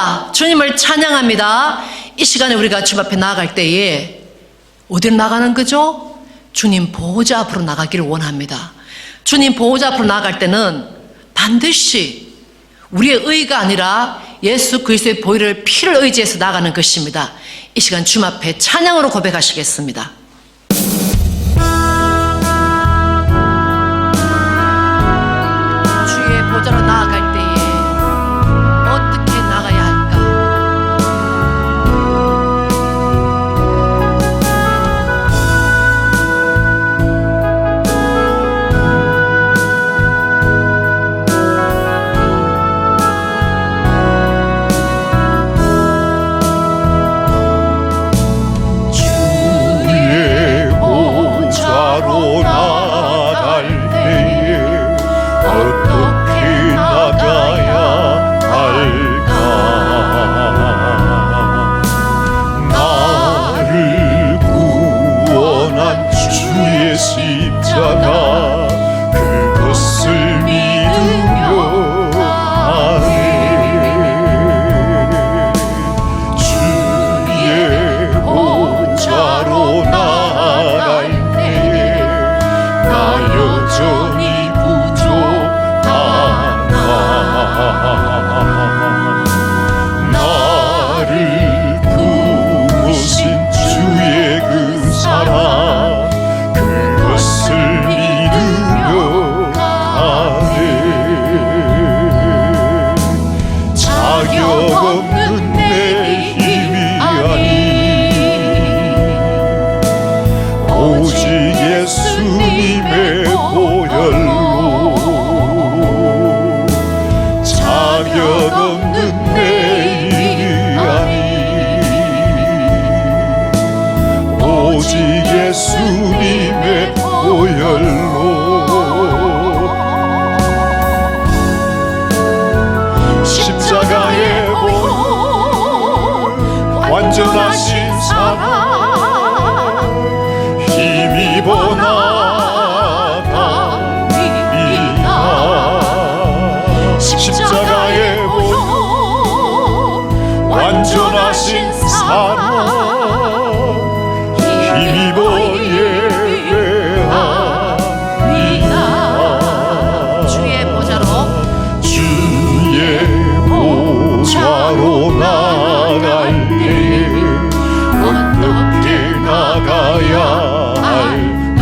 할렐루야! 주님을 찬양합니다. 이 시간에 우리가 주님 앞에 나아갈 때에 어디로 나가는 거죠? 주님 보호자 앞으로 나가기를 원합니다. 주님 보호자 앞으로 나아갈 때는 반드시 우리의 의가 아니라 예수 그리스도의 보혈을 피를 의지해서 나가는 것입니다. 이 시간 주님 앞에 찬양으로 고백하시겠습니다. 주의 보좌로 나아갈 때에 어떻게 나가야 할까? 주의 보좌로 나갈 때에 어떻게 나가야 할까? 나를 구원한 주의 십자가 그것을 믿으며 가네. 주의 보좌로 나갈 때에 나 여전히 부족하나. 나를 품으신 주의 그 사랑 그것을 믿으며 가네. 자격 없는 내 힘이 아니 오직 예수님의 보혈로 자격 없는 내 힘이 아니 오직 예수님의 보혈로 십자가의 보혈 완전하신 사랑 힘입어 나갑니다. 십자가의 보혈 완전하신 사랑 힘입어 예배합니다. 주의 보좌로 주의 보좌로 나갈 때에 어떻게 나가야 할까?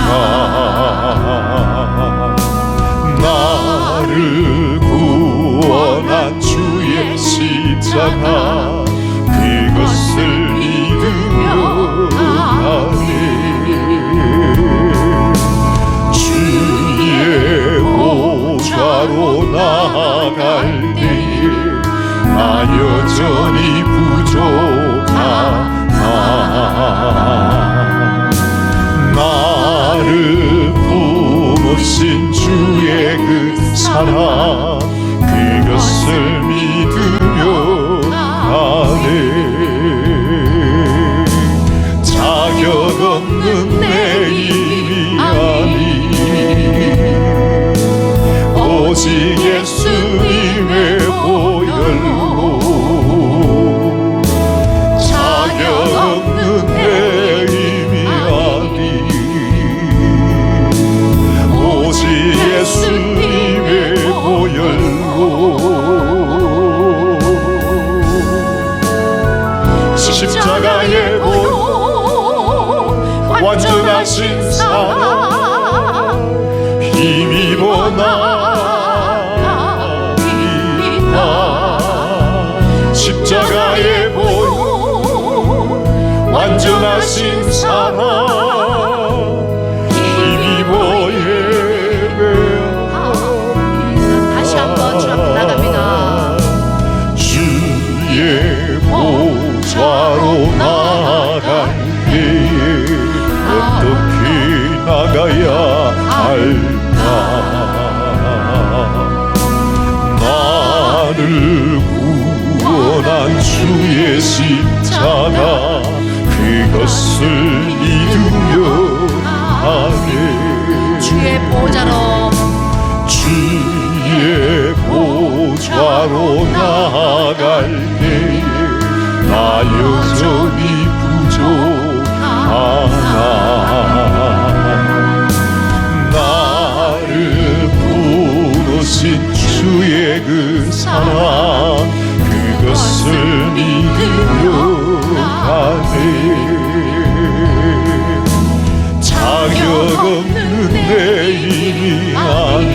나를 구원한 주의 십자가 그것을 믿으며 가네. 주의 보좌로 나갈 때에 나 여전히 부족하나. 나를 품으신 주의 그 사랑 그것을 믿으며 가네. 자격 없는 내 힘이 아니 오직 예수님의 보혈로 자격 없는 내 힘이 아니 오직 예수님의 보혈로 십자가의 보혈 완전하신 사랑 힘입어 나갑니다. 십자가의 보혈 완전하신 사랑 힘입어 예배합니다. 다시 한번 주 앞에 나갑니다. 주의 보좌로 나갈 때에 어떻게 나가야 할까? 나를 구원한 주의 십자가 그것을 믿으며 가네. 주의 보좌로 주의 보좌로 나갈 때에 나 여전히 부족하나 나를 부르신 주의 그 사랑 그것을 믿으려 가네 자격 없는 내 힘이 아니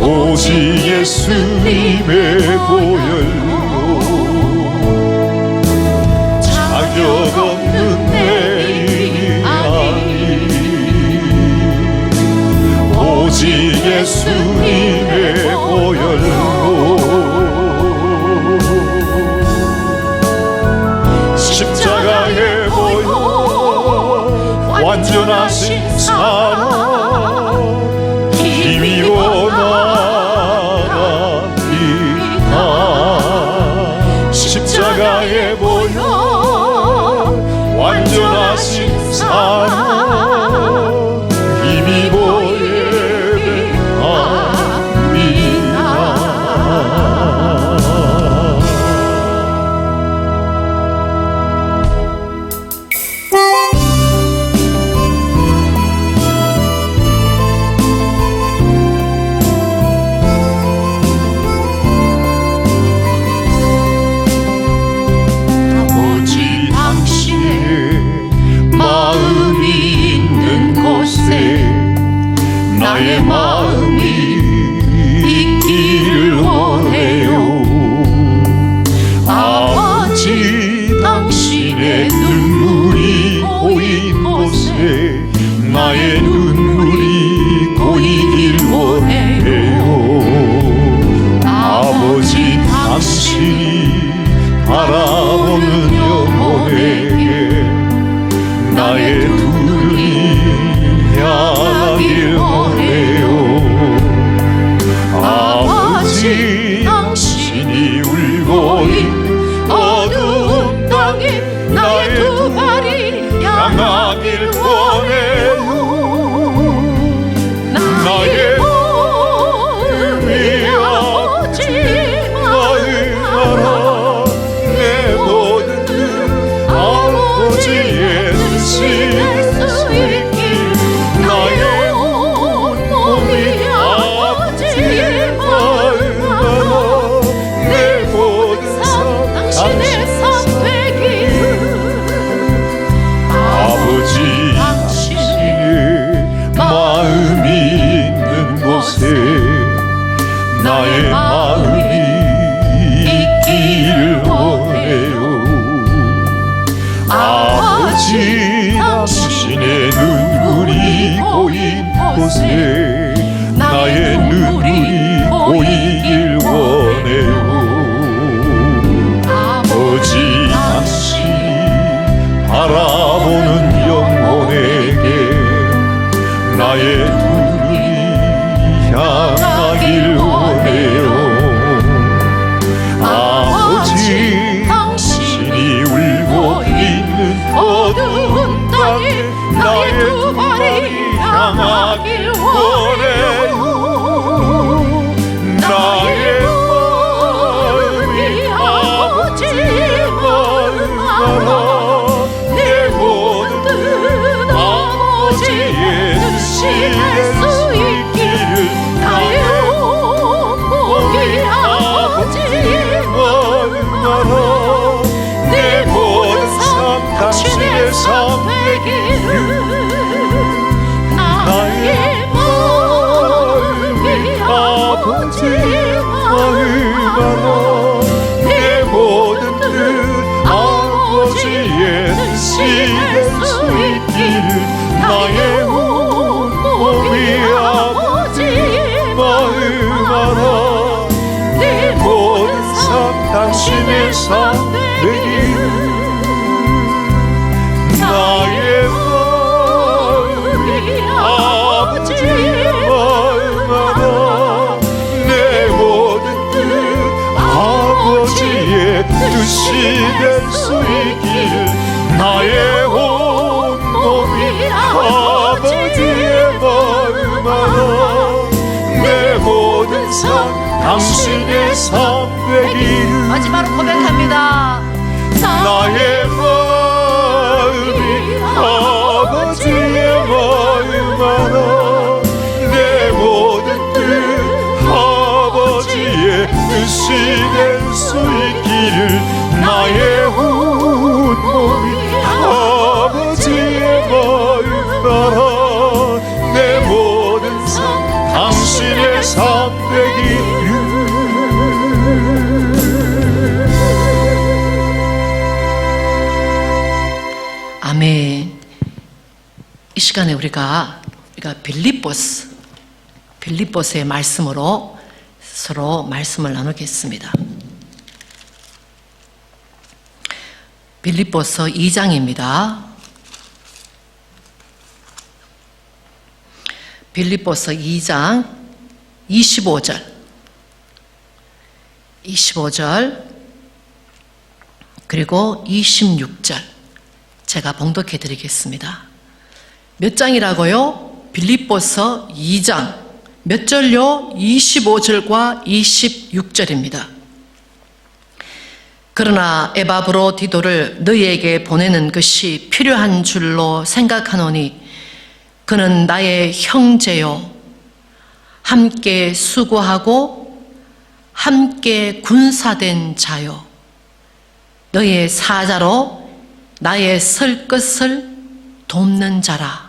오직 예수님의 보혈로 자격 없는 내 힘이 아니 오직 예수님의 보혈로 십자가의 보혈 완전하신 사랑 힘입어 나갑니다 십자가의 보혈 완전하신 사랑 힘입어 예배합니다 아버지 당신의 마음이 있는 곳에 나의 마음이 있기를 원해요 아버지 당신의 눈물이 고인 곳에 나의 눈물이 고이길 원해요 아버지 당신이 바라보는 영혼에게 나의 눈이 향하길 원해요 아버지 당신이 울고 있는 어두운 땅에 나의 두 발이 향하길 원해요 나의 마음이 아버지 나의 나라 내 모든 뜻 아버지의 뜻이 될 수 있길 나의 온몸이 아버지의 마음 내 모든 삶 당신의 삶 되길 아버지 당신의 마음이 있는 곳에 나의 마음이 있기를 원해요 아버지 당신의 눈물이 고인 곳에 나의 눈물이 고이길 원해요 아버지 당신이 바라보는 영혼에게 나의 눈물이 향하길 원해요 아버지 당신이 울고 있는 어두운 땅에 나의 두 발이 향하길 원해요 나의 마음이 아버지의 마음 알아 내 모든 뜻 아버지의 뜻이 될 수 있기를 나의 온몸이 아버지의 마음 알아 내 모든 삶 당신의 삶 되기를 나의 마음이 아버지의 마음 알아 내 모든 뜻 아버지의 뜻이 될 수 있기를 나의 온몸이 아버지의 마음 알아 내 모든 삶 당신의 삶 되기를 나의 마음이 아버지의 마음 알아 내 모든 뜻 아버지의 뜻이 될 수 있기를 나의 온몸이 아버지의 마음 알아 내 모든 산 당신의 산되기를 마지막으로 고백합니다. 나의 마음이 아버지의 마음 알아 내 모든 뜻 아버지의 뜻이 될 수 있기를 나의 온몸이 아버지의 마음 알아 내 모든 삶 당신의 삶 되기를 아멘. 이 시간에 우리가 빌립보스의 말씀으로 서로 말씀을 나누겠습니다. 빌립보서 2장입니다. 빌립보서 2장 25절 그리고 26절 제가 봉독해 드리겠습니다. 몇 장이라고요? 빌립보서 2장 몇 절요? 25절과 26절입니다. 그러나 에바브로디도를 너희에게 보내는 것이 필요한 줄로 생각하노니 그는 나의 형제요 함께 수고하고 함께 군사된 자요 너희의 사자로 나의 설 것을 돕는 자라.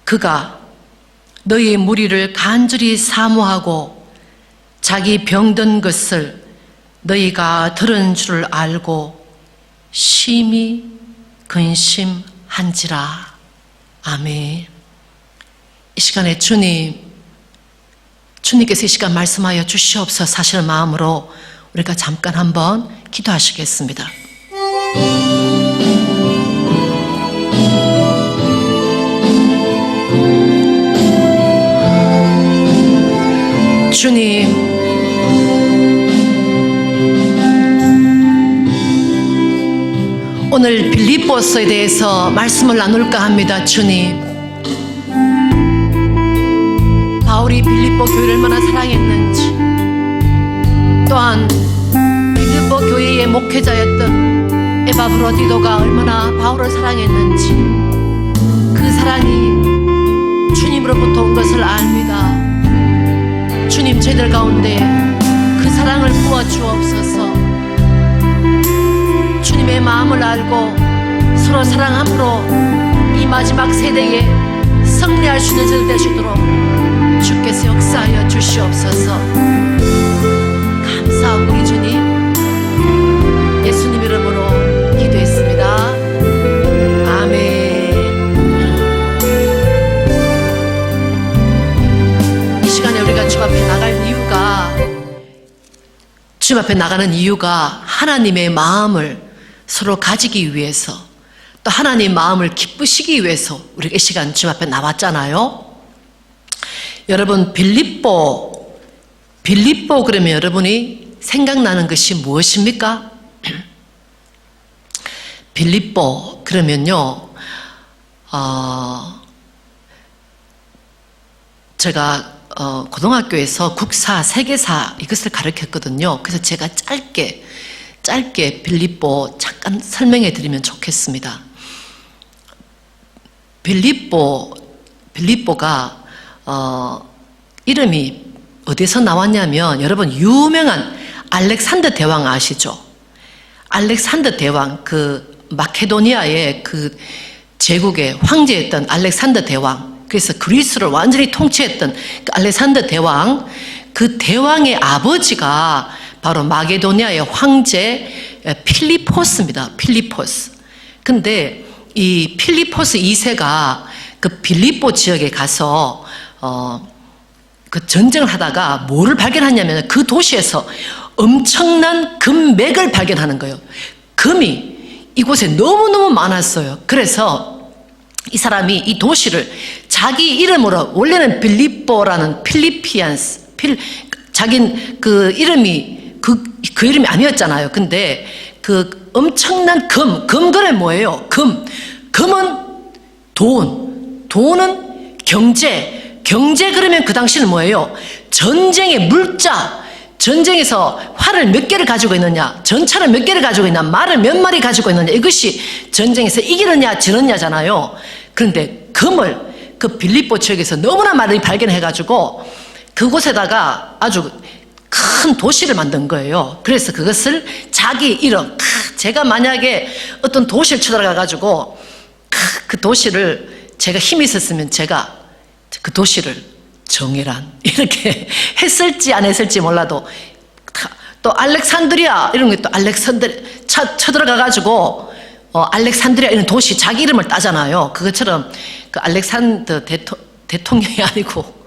그가 너희의 무리를 간절히 사모하고 자기 병든 것을 너희가 들은 줄 알고 심히 근심한지라. 아멘. 이 시간에 주님께서 이 시간 말씀하여 주시옵소서 하시는 마음으로 우리가 잠깐 한번 기도하시겠습니다. 주님, 오늘 빌립보서에 대해서 말씀을 나눌까 합니다. 주님, 바울이 빌립보 교회를 얼마나 사랑했는지, 또한 빌립보 교회의 목회자였던 에바브로디도가 얼마나 바울을 사랑했는지, 그 사랑이 주님으로부터 온 것을 압니다. 주님, 저희들 가운데 그 사랑을 부어 주옵소서. 주님의 마음을 알고 서로 사랑함으로 이 마지막 세대에 승리할 수 있는 저들 되시도록 주께서 역사하여 주시옵소서. 감사하고 우리 주님 예수님 이름으로 기도했습니다. 아멘. 이 시간에 우리가 주 앞에 나가는 이유가 하나님의 마음을 서로 가지기 위해서, 또 하나님의 마음을 기쁘시기 위해서 우리가 이 시간 주 앞에 나왔잖아요. 여러분, 빌립보 그러면 여러분이 생각나는 것이 무엇입니까? 빌립보 그러면요, 제가 고등학교에서 국사, 세계사 이것을 가르쳤거든요. 그래서 제가 짧게 빌립보 잠깐 설명해 드리면 좋겠습니다. 빌립보가 이름이 어디서 나왔냐면, 여러분 유명한 알렉산더 대왕 아시죠? 알렉산더 대왕, 그 마케도니아의 그 제국의 황제였던 알렉산더 대왕, 그래서 그리스를 완전히 통치했던 그 알렉산더 대왕, 그 대왕의 아버지가 바로 마게도니아의 황제 필리포스입니다. 필리포스. 근데 이 필리포스 2세가 그 빌립보 지역에 가서 그 전쟁을 하다가 뭐를 발견하냐면, 그 도시에서 엄청난 금맥을 발견하는 거예요. 금이 이곳에 너무너무 많았어요. 그래서 이 사람이 이 도시를 자기 이름으로, 원래는 빌립보라는 필리피안스, 자긴 그 이름이 그 이름이 아니었잖아요. 근데 그 엄청난 금은 뭐예요? 금은 돈은 경제 그러면 그 당시는 뭐예요? 전쟁의 물자, 전쟁에서 활을 몇 개를 가지고 있느냐, 전차를 몇 개를 가지고 있느냐, 말을 몇 마리 가지고 있느냐, 이것이 전쟁에서 이기느냐 지느냐잖아요. 그런데 금을 그 빌립보 지역에서 너무나 많이 발견해가지고 그곳에다가 아주 큰 도시를 만든 거예요. 그래서 그것을 자기 이름, 제가 만약에 어떤 도시를 쳐들어가가지고 그 도시를 제가 힘이 있었으면 제가 그 도시를 정의란 이렇게 했을지 안 했을지 몰라도, 또 알렉산드리아 이런 게 또 쳐들어가가지고 알렉산드리아 이런 도시 자기 이름을 따잖아요. 그것처럼 그 알렉산더 대통령이 아니고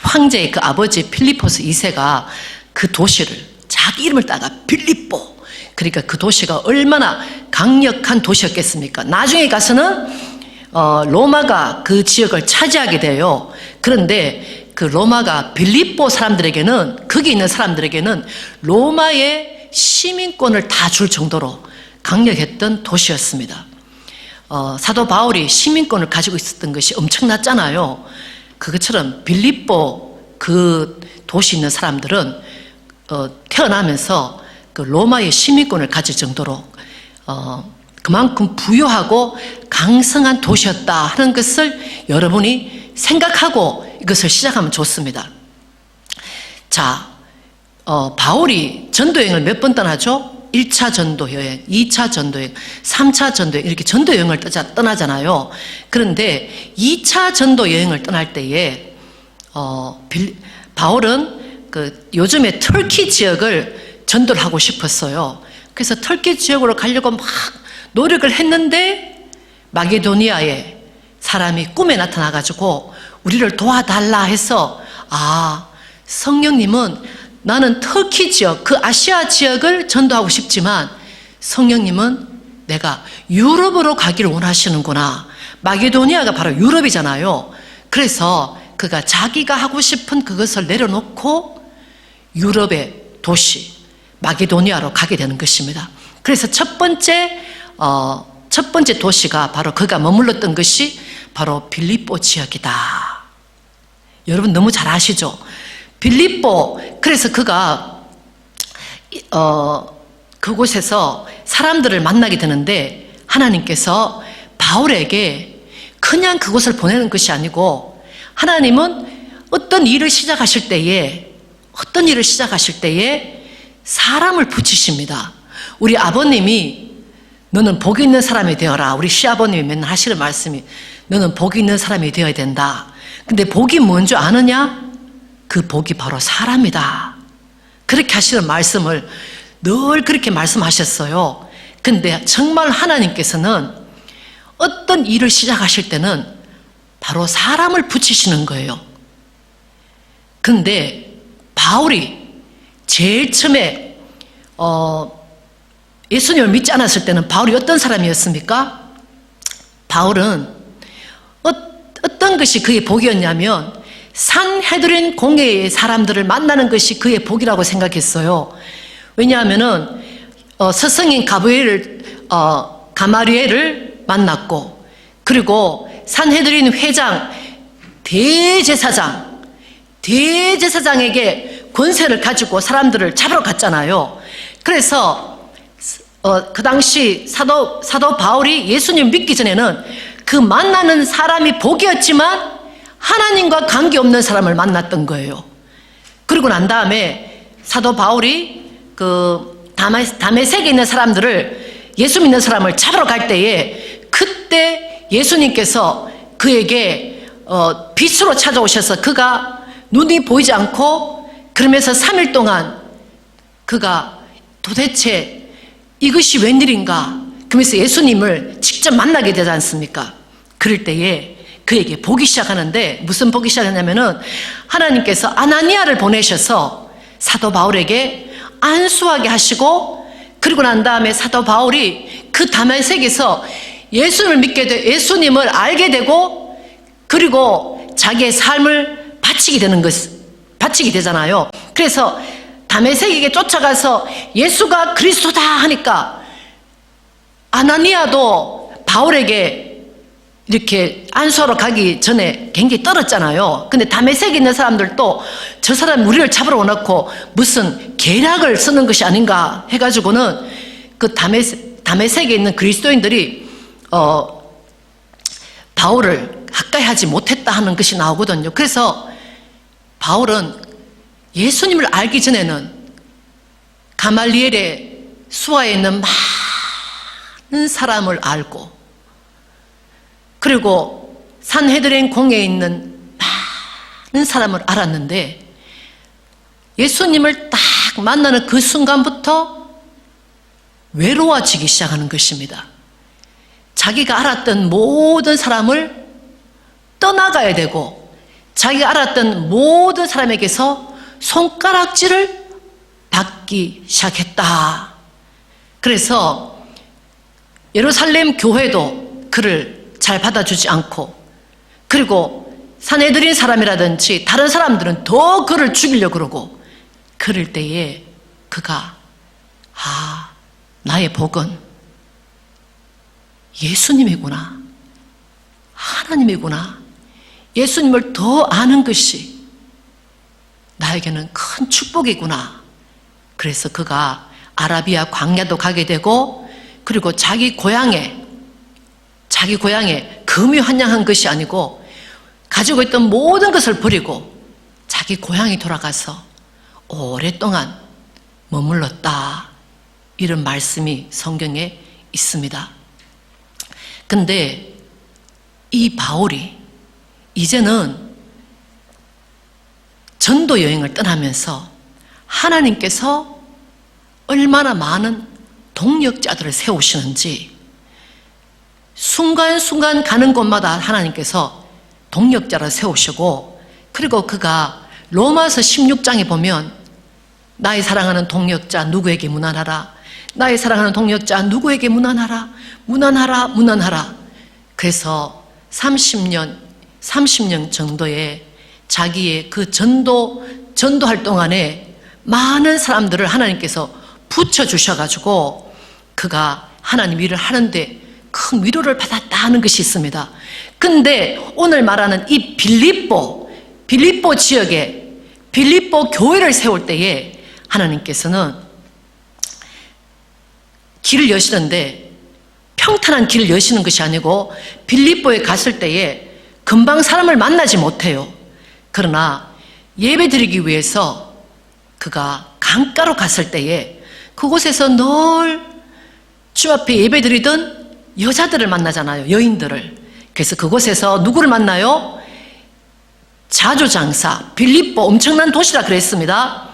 황제의 그 아버지 필리포스 2세가 그 도시를 자기 이름을 따가 빌립보, 그러니까 그 도시가 얼마나 강력한 도시였겠습니까? 나중에 가서는 로마가 그 지역을 차지하게 돼요. 그런데 그 로마가 빌립보 사람들에게는, 거기 있는 사람들에게는 로마의 시민권을 다 줄 정도로 강력했던 도시였습니다. 사도 바울이 시민권을 가지고 있었던 것이 엄청났잖아요. 그것처럼 빌립보 그 도시 있는 사람들은 태어나면서 그 로마의 시민권을 가질 정도로 그만큼 부유하고 강성한 도시였다 하는 것을 여러분이 생각하고 이것을 시작하면 좋습니다. 자, 바울이 전도여행을 몇 번 떠나죠? 1차 전도여행, 2차 전도여행, 3차 전도여행, 이렇게 전도여행을 떠나잖아요. 그런데 2차 전도여행을 떠날 때에 바울은 그 요즘에 터키 지역을 전도를 하고 싶었어요. 그래서 터키 지역으로 가려고 막 노력을 했는데 마게도니아에 사람이 꿈에 나타나가지고 우리를 도와달라 해서, 성령님은 나는 터키 지역, 그 아시아 지역을 전도하고 싶지만 성령님은 내가 유럽으로 가기를 원하시는구나. 마게도니아가 바로 유럽이잖아요. 그래서 그가 자기가 하고 싶은 그것을 내려놓고 유럽의 도시 마게도니아로 가게 되는 것입니다. 그래서 첫 번째 도시가 바로 그가 머물렀던 것이 바로 빌립보 지역이다. 여러분 너무 잘 아시죠? 빌립보, 그래서 그가 그곳에서 사람들을 만나게 되는데 하나님께서 바울에게 그냥 그곳을 보내는 것이 아니고, 하나님은 어떤 일을 시작하실 때에 사람을 붙이십니다. 우리 아버님이 너는 복이 있는 사람이 되어라. 우리 시아버님이 맨날 하시는 말씀이 너는 복이 있는 사람이 되어야 된다. 근데 복이 뭔지 아느냐? 그 복이 바로 사람이다. 그렇게 하시는 말씀을 늘 그렇게 말씀하셨어요. 근데 정말 하나님께서는 어떤 일을 시작하실 때는 바로 사람을 붙이시는 거예요. 근데 바울이 제일 처음에 예수님을 믿지 않았을 때는 바울이 어떤 사람이었습니까? 바울은 어떤 것이 그의 복이었냐면 산헤드린 공회의 사람들을 만나는 것이 그의 복이라고 생각했어요. 왜냐하면은 서성인 가마리엘을 만났고, 그리고 산헤드린 회장 대제사장에게 권세를 가지고 사람들을 잡으러 갔잖아요. 그래서 그 당시 사도 바울이 예수님 믿기 전에는 그 만나는 사람이 복이었지만 하나님과 관계없는 사람을 만났던 거예요. 그리고 난 다음에 사도 바울이 그 다메섹에 있는 사람들을, 예수 믿는 사람을 잡으러 갈 때에 그때 예수님께서 그에게 빛으로 찾아오셔서 그가 눈이 보이지 않고, 그러면서 3일 동안 그가 도대체 이것이 웬일인가, 그러면서 예수님을 직접 만나게 되지 않습니까? 그럴 때에 그에게 복이 시작하는데, 무슨 복이 시작하냐면은 하나님께서 아나니아를 보내셔서 사도 바울에게 안수하게 하시고, 그리고 난 다음에 사도 바울이 그 다메섹에서 예수님을 알게 되고, 그리고 자기의 삶을 바치게 되잖아요. 그래서 다메섹에게 쫓아가서 예수가 그리스도다 하니까 아나니아도 바울에게 이렇게 안수하러 가기 전에 굉장히 떨었잖아요. 근데 다메섹에 있는 사람들도 저 사람이 우리를 잡으러 오놓고 무슨 계략을 쓰는 것이 아닌가 해가지고는 그 다메섹에 있는 그리스도인들이 바울을 가까이 하지 못했다 하는 것이 나오거든요. 그래서 바울은 예수님을 알기 전에는 가말리엘의 수하에 있는 많은 사람을 알고, 그리고 산헤드린 공회에 있는 많은 사람을 알았는데, 예수님을 딱 만나는 그 순간부터 외로워지기 시작하는 것입니다. 자기가 알았던 모든 사람을 떠나가야 되고, 자기가 알았던 모든 사람에게서 손가락질을 받기 시작했다. 그래서 예루살렘 교회도 그를 잘 받아주지 않고, 그리고 산헤드린 사람이라든지 다른 사람들은 더 그를 죽이려고 그러고, 그럴 때에 그가 나의 복은 예수님이구나, 하나님이구나, 예수님을 더 아는 것이 나에게는 큰 축복이구나. 그래서 그가 아라비아 광야도 가게 되고, 그리고 자기 고향에 금유한양한 것이 아니고 가지고 있던 모든 것을 버리고 자기 고향에 돌아가서 오랫동안 머물렀다. 이런 말씀이 성경에 있습니다. 근데 이 바울이 이제는 전도 여행을 떠나면서 하나님께서 얼마나 많은 동역자들을 세우시는지, 순간순간 가는 곳마다 하나님께서 동역자를 세우시고, 그리고 그가 로마서 16장에 보면 나의 사랑하는 동역자 누구에게 문안하라, 나의 사랑하는 동역자 누구에게 문안하라, 문안하라. 그래서 30년 정도의 자기의 그 전도할 동안에 많은 사람들을 하나님께서 붙여주셔가지고 그가 하나님 일을 하는데 큰 위로를 받았다 하는 것이 있습니다. 근데 오늘 말하는 이 빌립보 지역에 빌립보 교회를 세울 때에 하나님께서는 길을 여시는데, 평탄한 길을 여시는 것이 아니고 빌립보에 갔을 때에 금방 사람을 만나지 못해요. 그러나 예배 드리기 위해서 그가 강가로 갔을 때에 그곳에서 늘 주 앞에 예배 드리던 여자들을 만나잖아요, 여인들을. 그래서 그곳에서 누구를 만나요? 자주장사, 빌립보 엄청난 도시라 그랬습니다.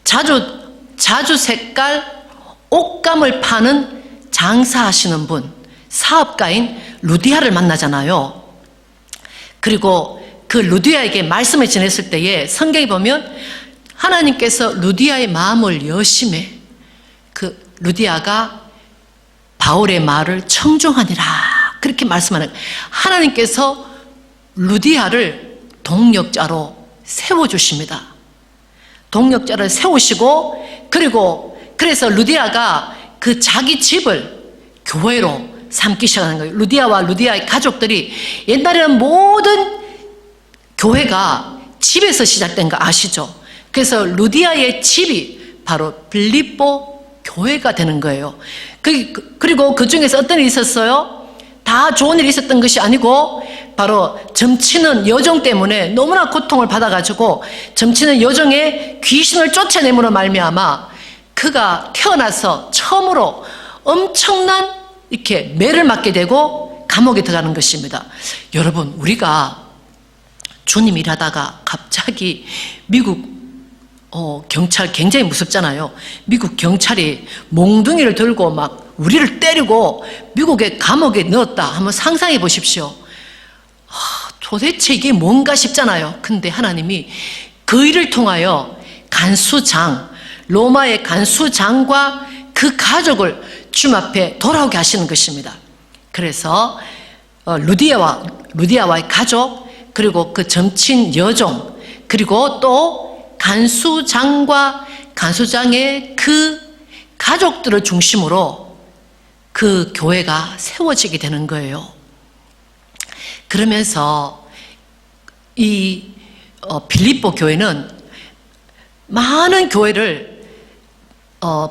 자주 색깔 옷감을 파는 장사하시는 분, 사업가인 루디아를 만나잖아요. 그리고 그 루디아에게 말씀을 전했을 때에 성경에 보면 하나님께서 루디아의 마음을 여심해 그 루디아가 바울의 말을 청종하니라, 그렇게 말씀하는, 하나님께서 루디아를 동역자로 세워주십니다. 동역자를 세우시고, 그리고 그래서 루디아가 그 자기 집을 교회로 삼기 시작하는 거예요. 루디아와 루디아의 가족들이, 옛날에는 모든 교회가 집에서 시작된 거 아시죠? 그래서 루디아의 집이 바로 빌립보 교회가 되는 거예요. 그리고 그 중에서 어떤 일이 있었어요? 다 좋은 일이 있었던 것이 아니고 바로 점치는 여종 때문에 너무나 고통을 받아가지고 점치는 여종의 귀신을 쫓아내므로 말미암아 그가 태어나서 처음으로 엄청난 이렇게 매를 맞게 되고 감옥에 들어가는 것입니다. 여러분, 우리가 주님 일하다가 갑자기 미국 경찰 굉장히 무섭잖아요. 미국 경찰이 몽둥이를 들고 막 우리를 때리고 미국의 감옥에 넣었다 한번 상상해 보십시오. 도대체 이게 뭔가 싶잖아요. 근데 하나님이 그 일을 통하여 로마의 간수장과 그 가족을 주님 앞에 돌아오게 하시는 것입니다. 그래서 루디아와의 가족, 그리고 그 점친 여종, 그리고 또 간수장과 간수장의 그 가족들을 중심으로 그 교회가 세워지게 되는 거예요. 그러면서 이 빌립보 교회는 많은 교회를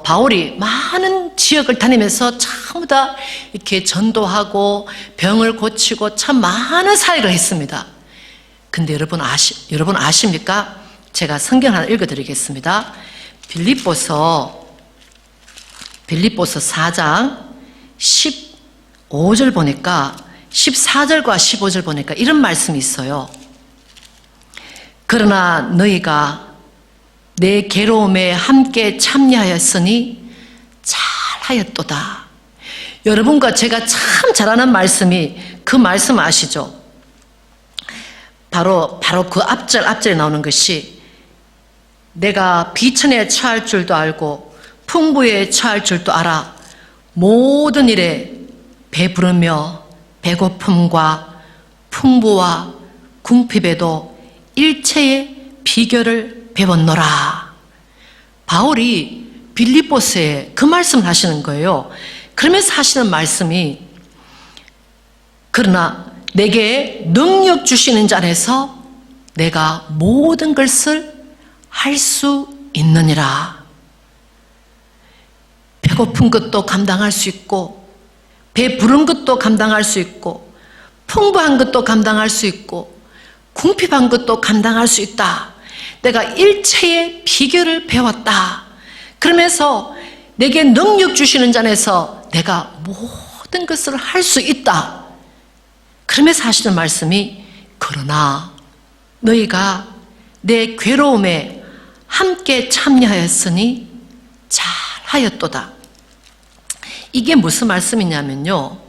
바울이 많은 지역을 다니면서 전부 다 이렇게 전도하고 병을 고치고 참 많은 사역을 했습니다. 근데 여러분 아십니까? 제가 성경 하나 읽어드리겠습니다. 빌립보서 4장 15절 보니까 14절과 15절 보니까 이런 말씀이 있어요. 그러나 너희가 내 괴로움에 함께 참여하였으니 잘하였도다. 여러분과 제가 참 잘하는 말씀이 그 말씀 아시죠? 바로 그 앞절에 나오는 것이 내가 비천에 처할 줄도 알고 풍부에 처할 줄도 알아 모든 일에 배부르며 배고픔과 풍부와 궁핍에도 일체의 비결을 배웠노라. 바울이 빌립보서에 그 말씀을 하시는 거예요. 그러면서 하시는 말씀이 그러나 내게 능력 주시는 자 안에서 내가 모든 것을 할 수 있느니라. 배고픈 것도 감당할 수 있고 배부른 것도 감당할 수 있고 풍부한 것도 감당할 수 있고 궁핍한 것도 감당할 수 있다. 내가 일체의 비결을 배웠다. 그러면서 내게 능력 주시는 자 안에서 내가 모든 것을 할 수 있다. 그러면서 하시는 말씀이 그러나 너희가 내 괴로움에 함께 참여하였으니 잘하였도다. 이게 무슨 말씀이냐면요,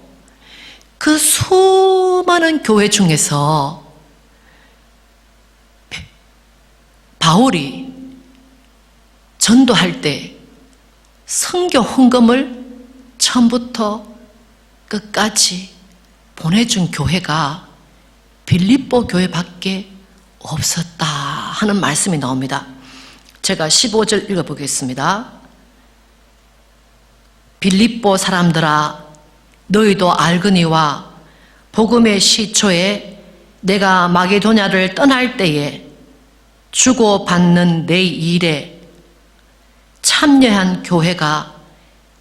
그 수많은 교회 중에서 바울이 전도할 때 선교 헌금을 처음부터 끝까지 보내준 교회가 빌립보 교회밖에 없었다 하는 말씀이 나옵니다. 제가 15절 읽어보겠습니다. 빌립보 사람들아 너희도 알거니와 복음의 시초에 내가 마게도냐를 떠날 때에 주고받는 내 일에 참여한 교회가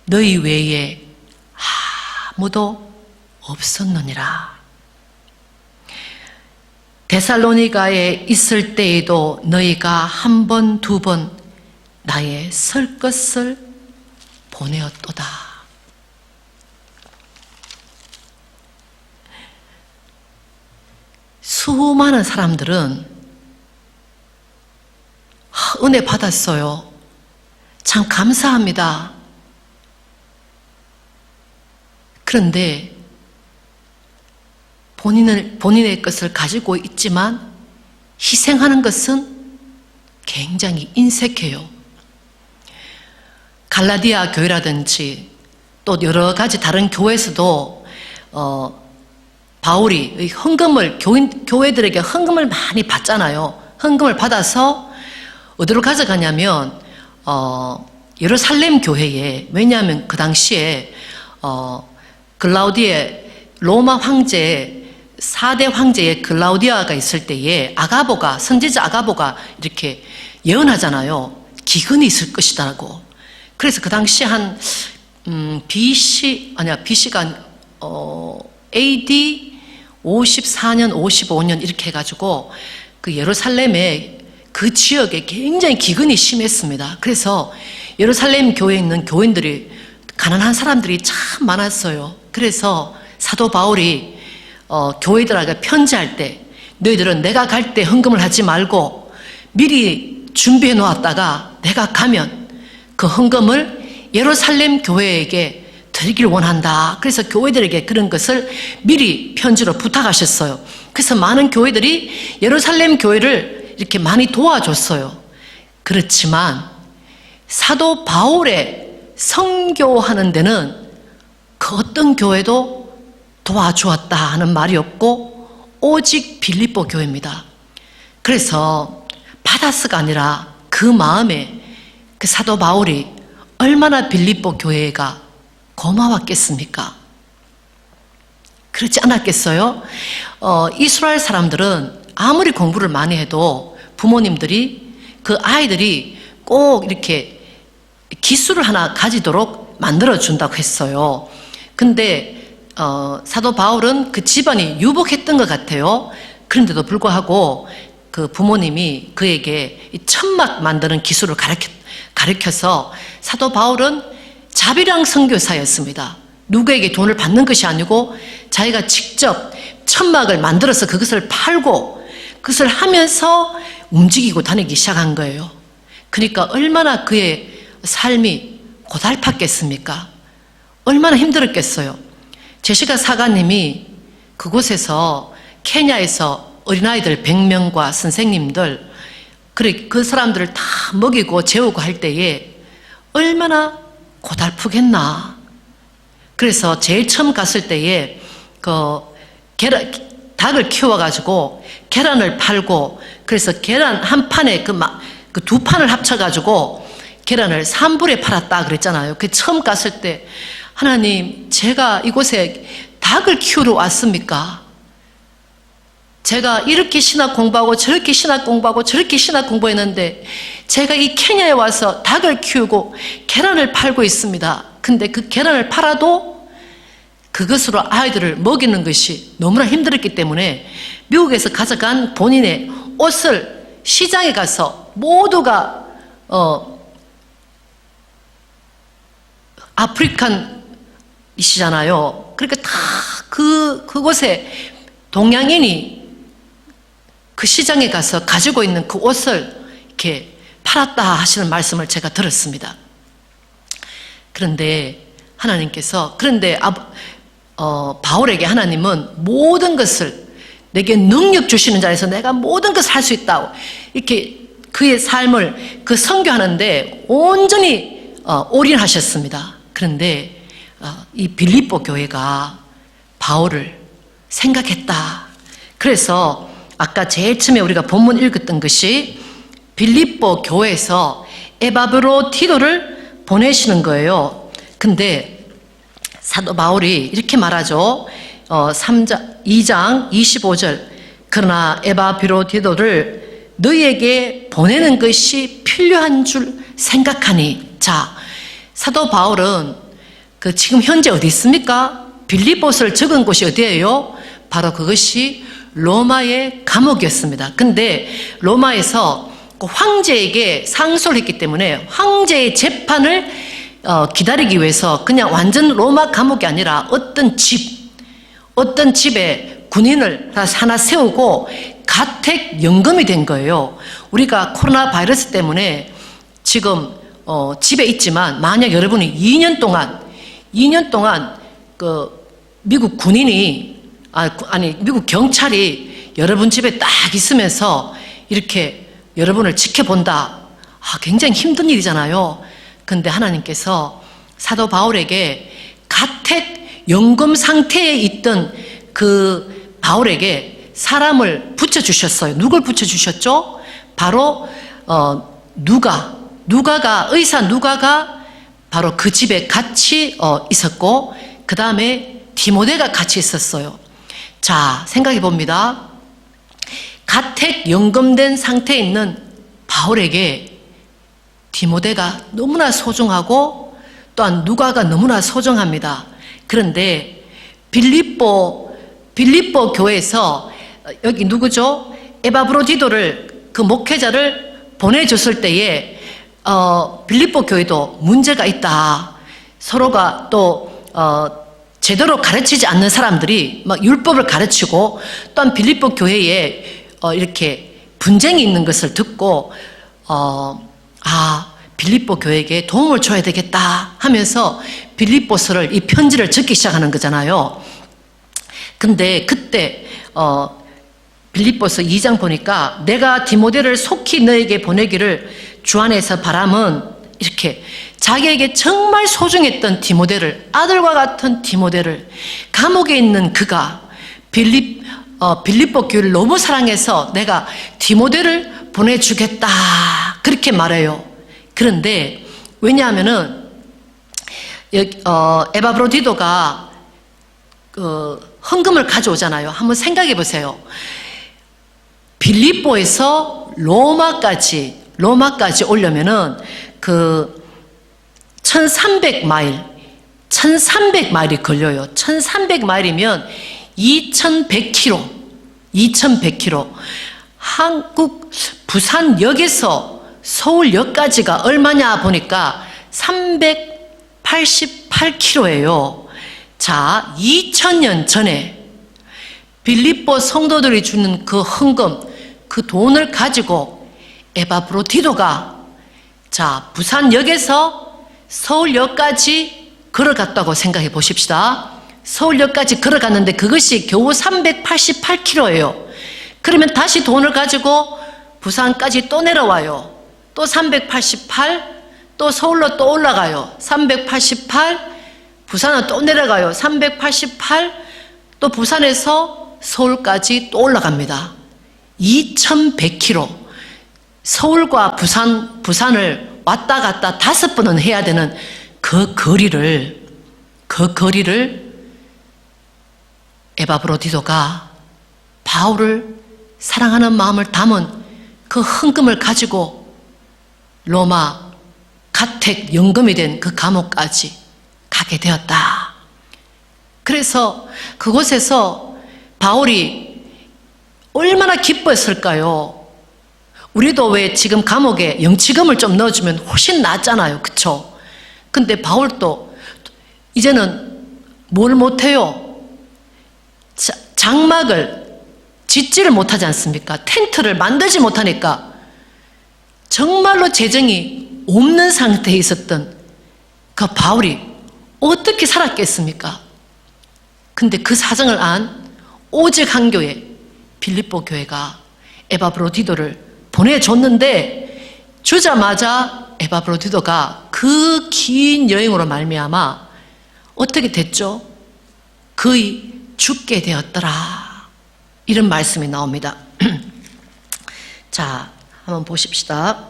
너희 외에 아무도 없었느니라. 데살로니가에 있을 때에도 너희가 한 번, 두 번 나의 설 것을 보내었도다. 수많은 사람들은 은혜 받았어요. 참 감사합니다. 그런데 본인의 것을 가지고 있지만 희생하는 것은 굉장히 인색해요. 갈라디아 교회라든지 또 여러 가지 다른 교회에서도 바울이 헌금을 교회들에게 헌금을 많이 받잖아요. 헌금을 받아서 어디로 가져가냐면 예루살렘 교회에, 왜냐하면 그 당시에 글라우디에 로마 황제 4대 황제의 글라우디아가 있을 때에 선지자 아가보가 이렇게 예언하잖아요. 기근이 있을 것이다라고. 그래서 그 당시 BC가 AD 54년, 55년 이렇게 해가지고 그 예루살렘에 그 지역에 굉장히 기근이 심했습니다. 그래서 예루살렘 교회에 있는 교인들이 가난한 사람들이 참 많았어요. 그래서 사도 바울이 교회들에게 편지할 때 너희들은 내가 갈 때 헌금을 하지 말고 미리 준비해 놓았다가 내가 가면 그 헌금을 예루살렘 교회에게 드리길 원한다. 그래서 교회들에게 그런 것을 미리 편지로 부탁하셨어요. 그래서 많은 교회들이 예루살렘 교회를 이렇게 많이 도와줬어요. 그렇지만 사도 바울의 선교하는 데는 그 어떤 교회도 도와주었다 하는 말이 없고 오직 빌립보 교회입니다. 그래서 받아서가 아니라 그 마음에 그 사도 바울이 얼마나 빌립보 교회가 고마웠겠습니까? 그렇지 않았겠어요? 이스라엘 사람들은 아무리 공부를 많이 해도 부모님들이 그 아이들이 꼭 이렇게 기술을 하나 가지도록 만들어준다고 했어요. 근데 사도 바울은 그 집안이 유복했던 것 같아요. 그런데도 불구하고 그 부모님이 그에게 이 천막 만드는 기술을 가르쳐서 사도 바울은 자비랑 선교사였습니다. 누구에게 돈을 받는 것이 아니고 자기가 직접 천막을 만들어서 그것을 팔고 그것을 하면서 움직이고 다니기 시작한 거예요. 그러니까 얼마나 그의 삶이 고달팠겠습니까? 얼마나 힘들었겠어요. 제시카 사가님이 그곳에서 케냐에서 어린아이들 100명과 선생님들 그 사람들을 다 먹이고 재우고 할 때에 얼마나 고달프겠나. 그래서 제일 처음 갔을 때에 닭을 키워가지고 계란을 팔고 그래서 계란 한 판에 그 두 판을 합쳐가지고 계란을 3불에 팔았다 그랬잖아요. 그 처음 갔을 때 하나님, 제가 이곳에 닭을 키우러 왔습니까? 제가 이렇게 신학 공부하고 저렇게 신학 공부하고 저렇게 신학 공부했는데 제가 이 케냐에 와서 닭을 키우고 계란을 팔고 있습니다. 근데 그 계란을 팔아도 그것으로 아이들을 먹이는 것이 너무나 힘들었기 때문에 미국에서 가져간 본인의 옷을 시장에 가서 모두가 아프리칸이시잖아요. 그러니까 다 그곳에 동양인이 그 시장에 가서 가지고 있는 그 옷을 이렇게 팔았다 하시는 말씀을 제가 들었습니다. 그런데 하나님께서 바울에게 하나님은 모든 것을 내게 능력 주시는 자에서 내가 모든 것을 할 수 있다고 이렇게 그의 삶을 선교하는데 온전히 올인하셨습니다. 그런데 이 빌립보 교회가 바울을 생각했다. 그래서 아까 제일 처음에 우리가 본문 읽었던 것이 빌립보 교회에서 에바브로디도를 보내시는 거예요. 근데 사도 바울이 이렇게 말하죠. 2장 25절 그러나 에바브로디도를 너희에게 보내는 것이 필요한 줄 생각하니. 자, 사도 바울은 지금 현재 어디 있습니까? 빌립보서를 적은 곳이 어디예요? 바로 그것이 로마의 감옥이었습니다. 근데 로마에서 황제에게 상소를 했기 때문에 황제의 재판을 기다리기 위해서 그냥 완전 로마 감옥이 아니라 어떤 집에 군인을 하나 세우고 가택 연금이 된 거예요. 우리가 코로나 바이러스 때문에 지금 집에 있지만 만약 여러분이 2년 동안 미국 군인이 미국 경찰이 여러분 집에 딱 있으면서 이렇게 여러분을 지켜본다. 굉장히 힘든 일이잖아요. 근데 하나님께서 사도 바울에게 가택 연금 상태에 있던 그 바울에게 사람을 붙여주셨어요. 누굴 붙여주셨죠? 바로 의사 누가가 바로 그 집에 같이 있었고 그 다음에 디모데가 같이 있었어요. 자, 생각해 봅니다. 가택 연금된 상태에 있는 바울에게 디모데가 너무나 소중하고 또한 누가가 너무나 소중합니다. 그런데 빌립보 교회에서 여기 누구죠? 에바브로디도를 그 목회자를 보내줬을 때에 빌립보 교회도 문제가 있다. 서로가 또 제대로 가르치지 않는 사람들이 막 율법을 가르치고 또한 빌립보 교회에 이렇게 분쟁이 있는 것을 듣고 빌립보 교회에게 도움을 줘야 되겠다 하면서 빌립보서를 이 편지를 적기 시작하는 거잖아요. 근데 그때 빌립보서 2장 보니까 내가 디모데를 속히 너에게 보내기를 주 안에서 바람은 이렇게 자기에게 정말 소중했던 디모데를, 아들과 같은 디모데를, 감옥에 있는 그가 빌립보 교회를 너무 사랑해서 내가 디모데를 보내주겠다 그렇게 말해요. 그런데 왜냐하면은 에바브로디도가 헌금을 가져오잖아요. 한번 생각해 보세요. 빌립보에서 로마까지 로마까지 오려면은 그 1300마일, 1300마일이 걸려요. 1300마일이면 2100km, 2100km. 한국 부산역에서 서울역까지가 얼마냐 보니까 388km예요. 자, 2000년 전에 빌립보 성도들이 주는 그 헌금, 그 돈을 가지고 에바브로디도가 자, 부산역에서 서울역까지 걸어갔다고 생각해 보십시다. 서울역까지 걸어갔는데 그것이 겨우 388km예요. 그러면 다시 돈을 가지고 부산까지 또 내려와요. 또 388, 또 서울로 또 올라가요. 388, 부산은 또 내려가요. 388, 또 부산에서 서울까지 또 올라갑니다. 2100km. 서울과 부산을 왔다 갔다 5번은 해야 되는 그 거리를 에바브로디도가 바울을 사랑하는 마음을 담은 그 헌금을 가지고 로마 가택 연금이 된 그 감옥까지 가게 되었다. 그래서 그곳에서 바울이 얼마나 기뻤을까요? 우리도 왜 지금 감옥에 영치금을 좀 넣어주면 훨씬 낫잖아요. 그쵸? 근데 바울도 이제는 뭘 못해요? 장막을 짓지를 못하지 않습니까? 텐트를 만들지 못하니까 정말로 재정이 없는 상태에 있었던 그 바울이 어떻게 살았겠습니까? 근데 그 사정을 안 오직 한 교회, 빌립보 교회가 에바브로디도를 보내줬는데 주자마자 에바브로디도가 그 긴 여행으로 말미암아 어떻게 됐죠? 거의 죽게 되었더라. 이런 말씀이 나옵니다. 자, 한번 보십시다.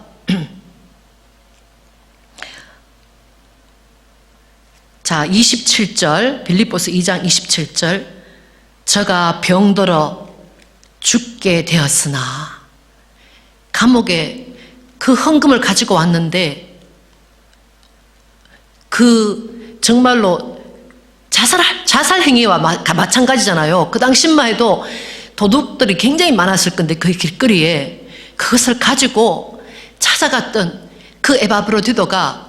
자, 27절, 빌립보서 2장 27절. 저가 병들어 죽게 되었으나, 감옥에 그 헌금을 가지고 왔는데 그 정말로 자살 행위와 마찬가지잖아요. 그 당시만 해도 도둑들이 굉장히 많았을 건데 그 길거리에 그것을 가지고 찾아갔던 그 에바브로디도가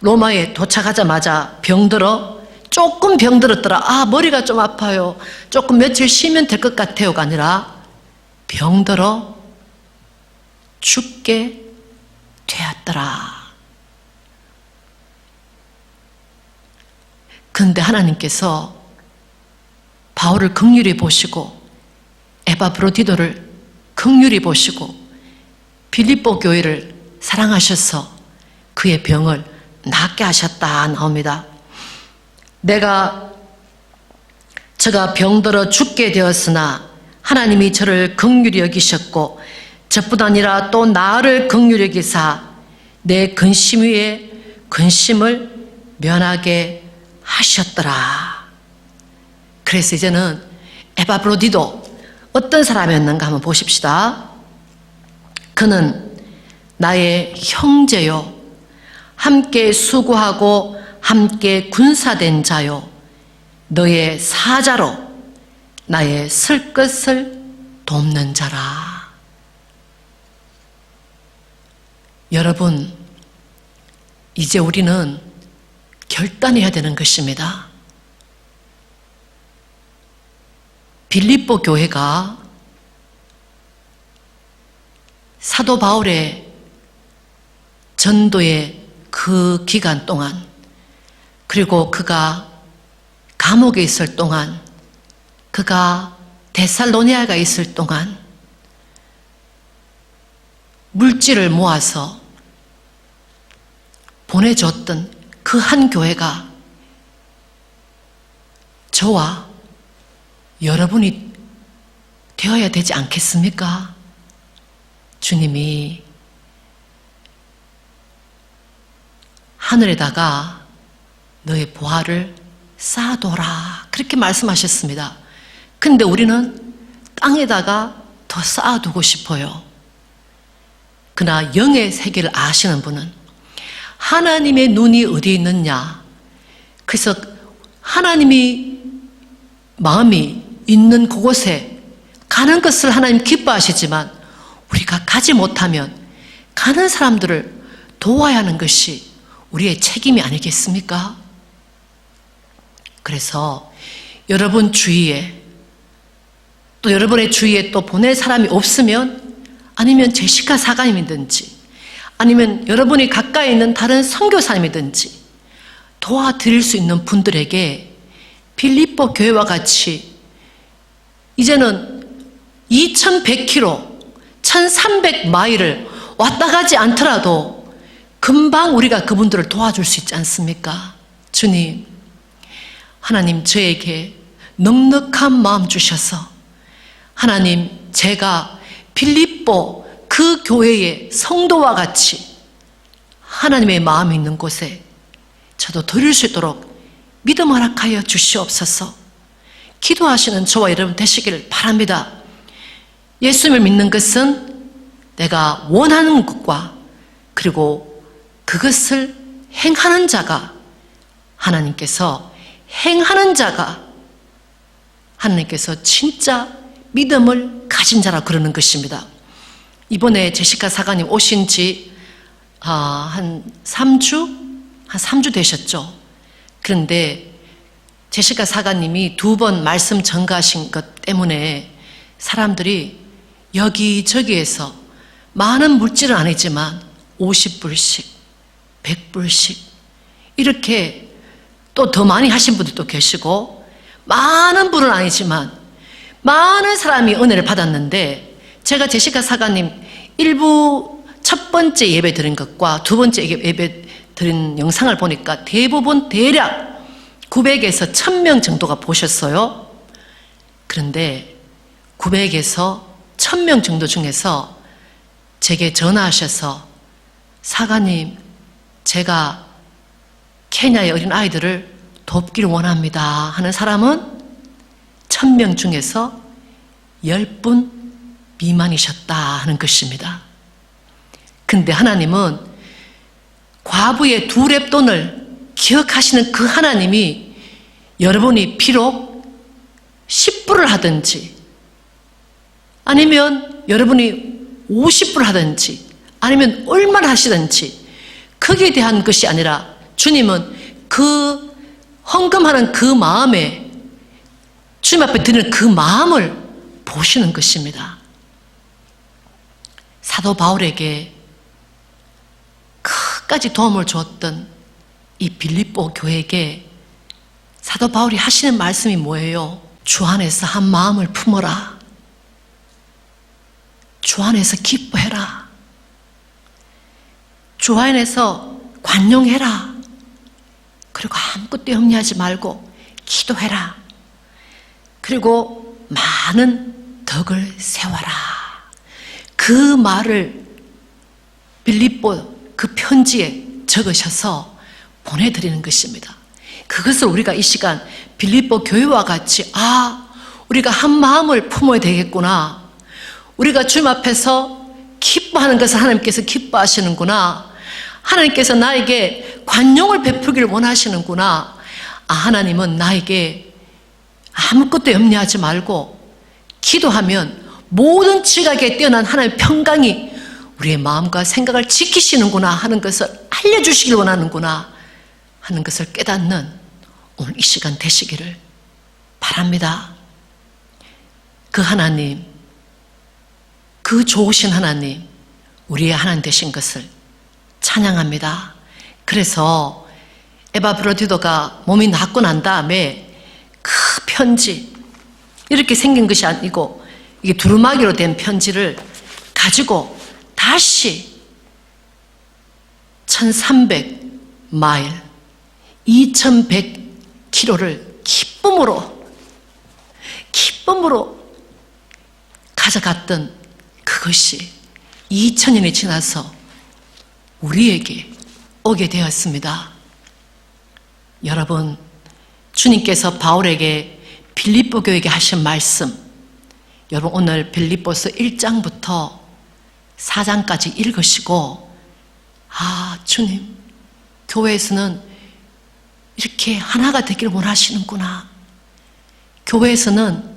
로마에 도착하자마자 병들어, 조금 병들었더라. 아, 머리가 좀 아파요. 조금 며칠 쉬면 될 것 같아요가 아니라 병들어 죽게 되었더라. 그런데 하나님께서 바울을 긍휼히 보시고 에바브로디도를 긍휼히 보시고 빌립보 교회를 사랑하셔서 그의 병을 낫게 하셨다 나옵니다. 저가 병들어 죽게 되었으나 하나님이 저를 긍휼히 여기셨고 저뿐 아니라 또 나를 긍휼히 여기사 내 근심 위에 근심을 면하게 하셨더라. 그래서 이제는 에바브로디도 어떤 사람이었는가 한번 보십시다. 그는 나의 형제요, 함께 수고하고 함께 군사된 자요, 너의 사자로 나의 쓸 것을 돕는 자라. 여러분, 이제 우리는 결단해야 되는 것입니다. 빌립보 교회가 사도 바울의 전도의 그 기간 동안, 그리고 그가 감옥에 있을 동안, 그가 데살로니아가 있을 동안 물질을 모아서 보내줬던 그 한 교회가 저와 여러분이 되어야 되지 않겠습니까? 주님이 하늘에다가 너의 보화를 쌓아둬라, 그렇게 말씀하셨습니다. 근데 우리는 땅에다가 더 쌓아두고 싶어요. 그러나 영의 세계를 아시는 분은 하나님의 눈이 어디에 있느냐, 그래서 하나님이 마음이 있는 그곳에 가는 것을 하나님 기뻐하시지만 우리가 가지 못하면 가는 사람들을 도와야 하는 것이 우리의 책임이 아니겠습니까? 그래서 여러분 주위에, 또 여러분의 주위에 또 보낼 사람이 없으면, 아니면 제시카 사관님이든지 아니면 여러분이 가까이 있는 다른 선교사님이든지 도와드릴 수 있는 분들에게 빌립보 교회와 같이 이제는 2100km, 1300마일을 왔다 가지 않더라도 금방 우리가 그분들을 도와줄 수 있지 않습니까? 주님, 하나님 저에게 넉넉한 마음 주셔서 하나님, 제가 빌립보 그 교회의 성도와 같이 하나님의 마음이 있는 곳에 저도 드릴 수 있도록 믿음 허락하여 주시옵소서. 기도하시는 저와 여러분 되시기를 바랍니다. 예수님을 믿는 것은 내가 원하는 것과 그리고 그것을 행하는 자가 하나님께서 진짜 믿음을 가진 자라 그러는 것입니다. 이번에 제시카 사관님 오신 지 한 3주 되셨죠. 그런데 제시카 사관님이 2번 말씀 전가하신 것 때문에 사람들이 여기저기에서 많은 물질은 아니지만 50불씩, 100불씩 이렇게 또 더 많이 하신 분들도 계시고, 많은 분은 아니지만 많은 사람이 은혜를 받았는데, 제가 제시카 사관님 일부 첫 번째 예배 드린 것과 두 번째 예배 드린 영상을 보니까 대부분 대략 900에서 1000명 정도가 보셨어요. 그런데 900에서 1000명 정도 중에서 제게 전화하셔서 사관님, 제가 케냐의 어린 아이들을 돕기를 원합니다 하는 사람은 1000명 중에서 10분 미만이셨다 하는 것입니다. 근데 하나님은 과부의 2렙돈을 기억하시는 그 하나님이 여러분이 비록 10불을 하든지 아니면 여러분이 50불 하든지 아니면 얼마나 하시든지 거기에 대한 것이 아니라 주님은 그 헌금하는 그 마음에, 주님 앞에 드리는 그 마음을 보시는 것입니다. 사도 바울에게 끝까지 도움을 주었던 이 빌립보 교회에게 사도 바울이 하시는 말씀이 뭐예요? 주 안에서 한 마음을 품어라. 주 안에서 기뻐해라. 주 안에서 관용해라. 그리고 아무것도 염려하지 말고 기도해라. 그리고 많은 덕을 세워라. 그 말을 빌립보 그 편지에 적으셔서 보내드리는 것입니다. 그것을 우리가 이 시간 빌립보 교회와 같이 우리가 한 마음을 품어야 되겠구나. 우리가 주님 앞에서 기뻐하는 것을 하나님께서 기뻐하시는구나. 하나님께서 나에게 관용을 베풀기를 원하시는구나. 하나님은 나에게 아무것도 염려하지 말고 기도하면 모든 지각에 뛰어난 하나님의 평강이 우리의 마음과 생각을 지키시는구나 하는 것을 알려주시길 원하는구나 하는 것을 깨닫는 오늘 이 시간 되시기를 바랍니다. 그 하나님, 그 좋으신 하나님, 우리의 하나님 되신 것을 찬양합니다. 그래서 에바브로디도가 몸이 낫고 난 다음에 그 편지, 이렇게 생긴 것이 아니고 이게 두루마기로 된 편지를 가지고 다시 1300마일 2100km를 기쁨으로 가져갔던 그것이 2000년이 지나서 우리에게 오게 되었습니다. 여러분, 주님께서 바울에게 빌립보 교회에게 하신 말씀, 여러분 오늘 빌립보서 1장부터 4장까지 읽으시고, 아, 주님, 교회에서는 이렇게 하나가 되기를 원하시는구나. 교회에서는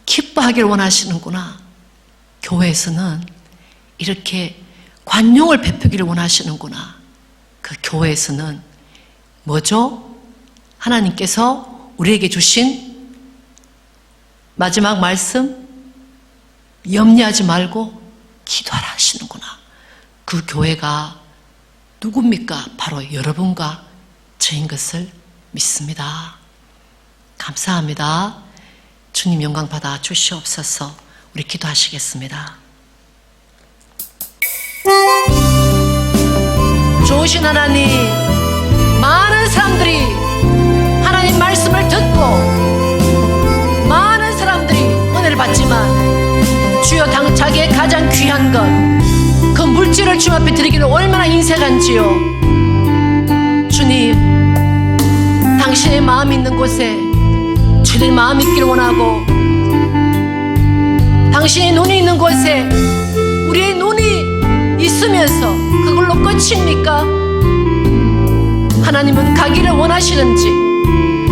기뻐하기를 원하시는구나. 교회에서는 이렇게 관용을 베푸기를 원하시는구나. 그 교회에서는 뭐죠? 하나님께서 우리에게 주신 마지막 말씀, 염려하지 말고 기도하라 하시는구나. 그 교회가 누굽니까? 바로 여러분과 저인 것을 믿습니다. 감사합니다. 주님 영광 받아 주시옵소서. 우리 기도하시겠습니다. 좋으신 하나님, 많은 사람들이 하나님 말씀을 듣고 많은 사람들이 은혜를 받지만 주여 자기의 가장 귀한 것, 그 물질을 주님 앞에 드리기를 얼마나 인색한지요. 주님, 당신의 마음이 있는 곳에 주님의 마음이 있기를 원하고, 당신의 눈이 있는 곳에 우리의 눈이 있으면서 그걸로 끝입니까? 하나님은 가기를 원하시는지,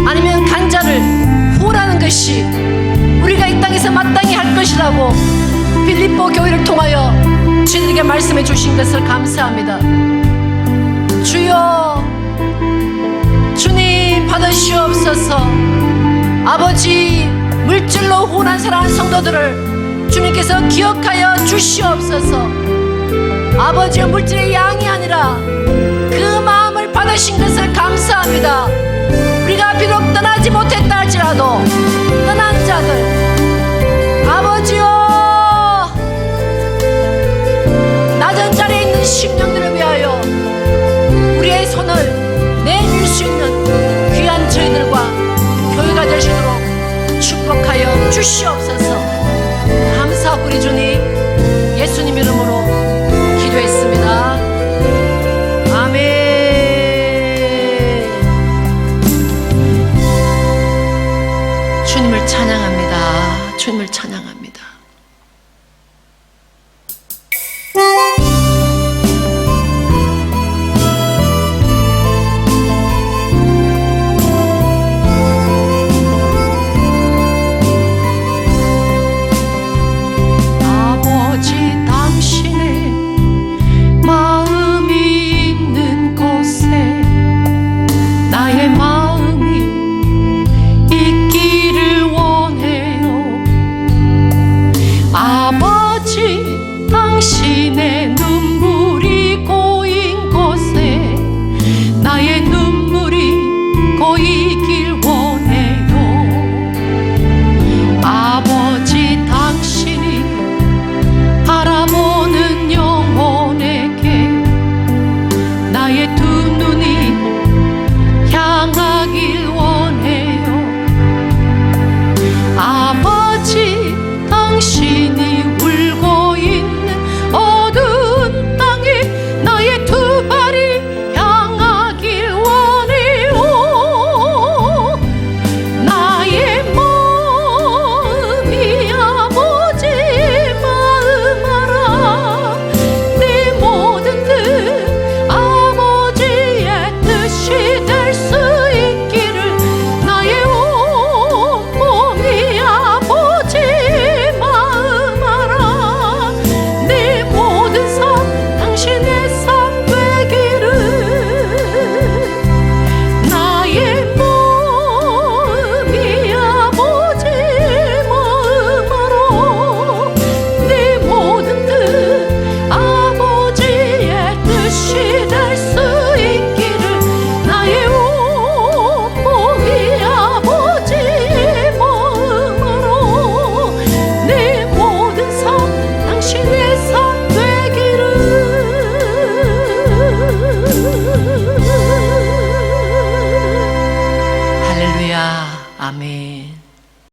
아니면 간자를 후원하는 것이 우리가 이 땅에서 마땅히 할 것이라고 빌립보 교회를 통하여 주님에게 말씀해 주신 것을 감사합니다. 주여, 주님 받으시옵소서. 아버지, 물질로 후원한 사랑하는 성도들을 주님께서 기억하여 주시옵소서. 아버지의 물질의 양이 아니라 그 마음을 받으신 것을 감사합니다. 우리가 비록 떠나지 못했다 할지라도 떠난 자들, 아버지여, 낮은 자리에 있는 심령들을 위하여 우리의 손을 내밀 수 있는 귀한 저희들과 교회가 되시도록 축복하여 주시옵소서. 감사하고 우리 주님,